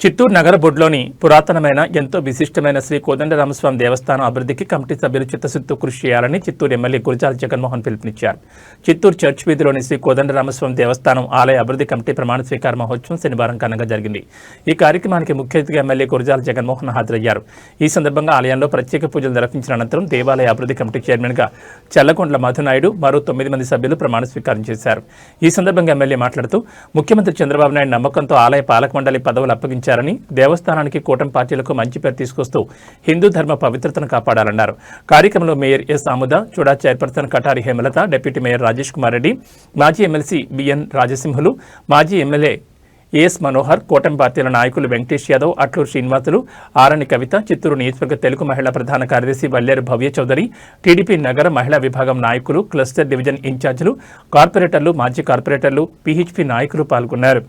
చిత్తూరు నగర బొడ్లోని పురాతనమైన ఎంతో విశిష్టమైన శ్రీ కోదండరామస్వామి దేవస్థానం అభివృద్ధికి కమిటీ సభ్యులు చిత్తశుద్ధితో కృషి చేయాలని చిత్తూరు ఎమ్మెల్యే గురజాల జగన్మోహన్ పిలుపునిచ్చారు. చిత్తూరు చర్చ్ వీధిలోని శ్రీ కోదండరామస్వామి దేవస్థానం ఆలయ అభివృద్ధి కమిటీ ప్రమాణ స్వీకార మహోత్సవం శనివారం ఘనంగా జరిగింది. ఈ కార్యక్రమానికి ముఖ్య అతిథిగా ఎమ్మెల్యే గురజాల జగన్మోహన్ హాజరయ్యారు. ఈ సందర్భంగా ఆలయంలో ప్రత్యేక పూజలు నిర్వహించిన అనంతరం దేవాలయ అభివృద్ధి కమిటీ చైర్మన్గా చల్లకొండ్ల మధునాయుడు మరో 9 మంది సభ్యులు ప్రమాణ స్వీకారం చేశారు. ఈ సందర్భంగా ఎమ్మెల్యే మాట్లాడుతూ ముఖ్యమంత్రి చంద్రబాబు నాయుడు నమ్మకంతో ఆలయ పాలక మండలి పదవులు అప్పగించారు. దేవస్థానానికి కూటమి పార్టీలకు మంచి పేరు తీసుకొస్తూ హిందూ ధర్మ పవిత్రతను కాపాడాలన్నారు. కార్యక్రమంలో మేయర్ ఎస్ ఆముద, చూడా chairperson Katari Hemalatha, deputy mayor Rajesh Kumar Reddy, మాజీ ఎమ్మెల్సీ బిఎన్ రాజసింహులు, మాజీ ఎమ్మెల్యే ఏఎస్ మనోహర్, కూటమి పార్టీల నాయకులు వెంకటేష్ యాదవ్, అట్లూరు శ్రీనివాసులు, ఆరణి కవిత, చిత్తూరు నియోజకవర్గ తెలుగు మహిళా ప్రధాన కార్యదర్శి వల్లేరు భవ్య చౌదరి, టీడీపీ నగర మహిళా విభాగం నాయకులు, క్లస్టర్ డివిజన్ ఇన్ఛార్జీలు, కార్పొరేటర్లు, మాజీ కార్పొరేటర్లు, పీహెచ్పీ నాయకులు పాల్గొన్నారు.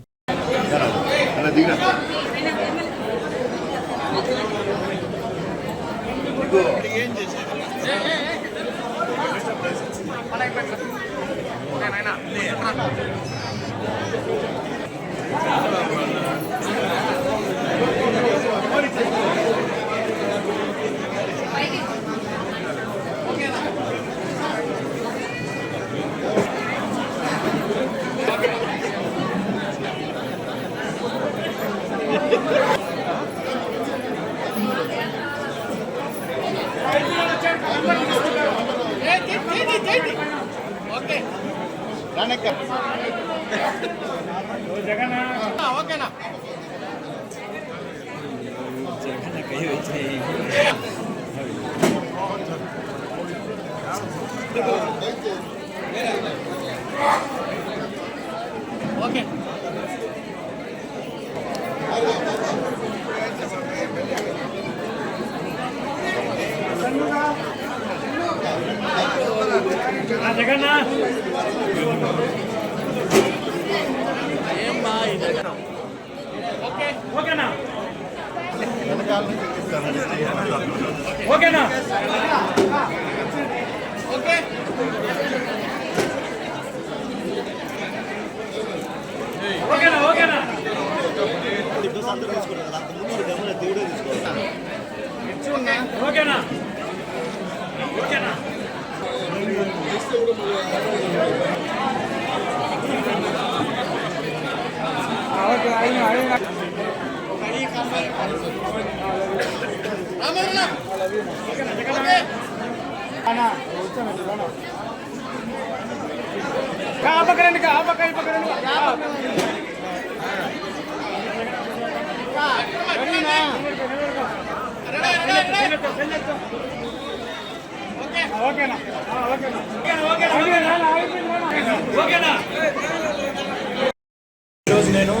ఈరోజు నేను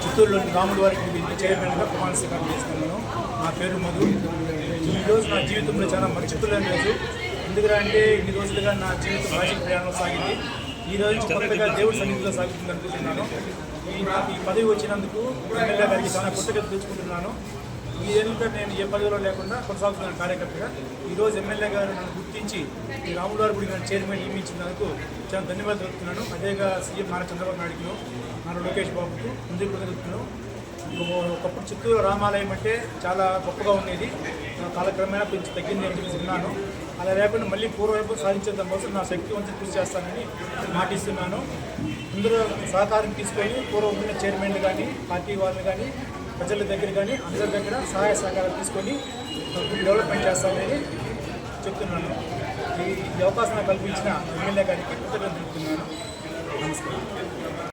చిత్తూరులోని రాముల వారికి చైర్మన్గా ప్రమాణ స్వీకారం చేస్తున్నాను. నా పేరు మధు. ఈరోజు నా జీవితంలో చాలా మర్చిపోలేని రోజు. ఎందుకంటే ఇన్ని రోజులుగా నా జీవితం రాజకీయ ప్రయాణంలో సాగింది. ఈ రోజు కొత్తగా దేవుడి సన్నిధిలో సాగుతుంది అనుకుంటున్నాను. నాకు ఈ పదవి వచ్చినందుకు ఎమ్మెల్యే గారికి చాలా కొత్తగా తెలుసుకుంటున్నాను. ఈ ఏళ్ళుగా నేను ఏ పదవిలో లేకుండా కొనసాగుతున్న కార్యకర్తగా ఈరోజు ఎమ్మెల్యే గారు నన్ను గుర్తించి ఈ రాముల వారి గుడి నన్ను చైర్మన్ నియమించినందుకు చాలా ధన్యవాదాలు తెలుపుతున్నాను. అదేగా సీఎం నారా చంద్రబాబు నాయుడుకు, నారా లోకేష్ బాబుకు ముందుకు తెలుపుతున్నాను. ఒకప్పుడు చిత్తూరు రామాలయం అంటే చాలా గొప్పగా ఉండేది. కాలక్రమేణా కొంచెం తగ్గింది అని చెప్పేసి అలా లేకుండా మళ్ళీ పూర్వవైపు సాధించేందుకు కోసం నా శక్తి వంతు కృషి చేస్తానని మాటిస్తున్నాను. అందరూ సహకారం తీసుకొని పూర్వం ఉన్న చైర్మన్లు కానీ, పార్టీ వాళ్ళు కానీ, ప్రజల దగ్గర కానీ అందరి దగ్గర సహాయ సహకారాలు తీసుకొని డెవలప్మెంట్ చేస్తామని చెప్తున్నాను. ఈ అవకాశం కల్పించిన ఎమ్మెల్యే గారికి కృతజ్ఞతలు తెలుపుతున్నాను. నమస్కారం.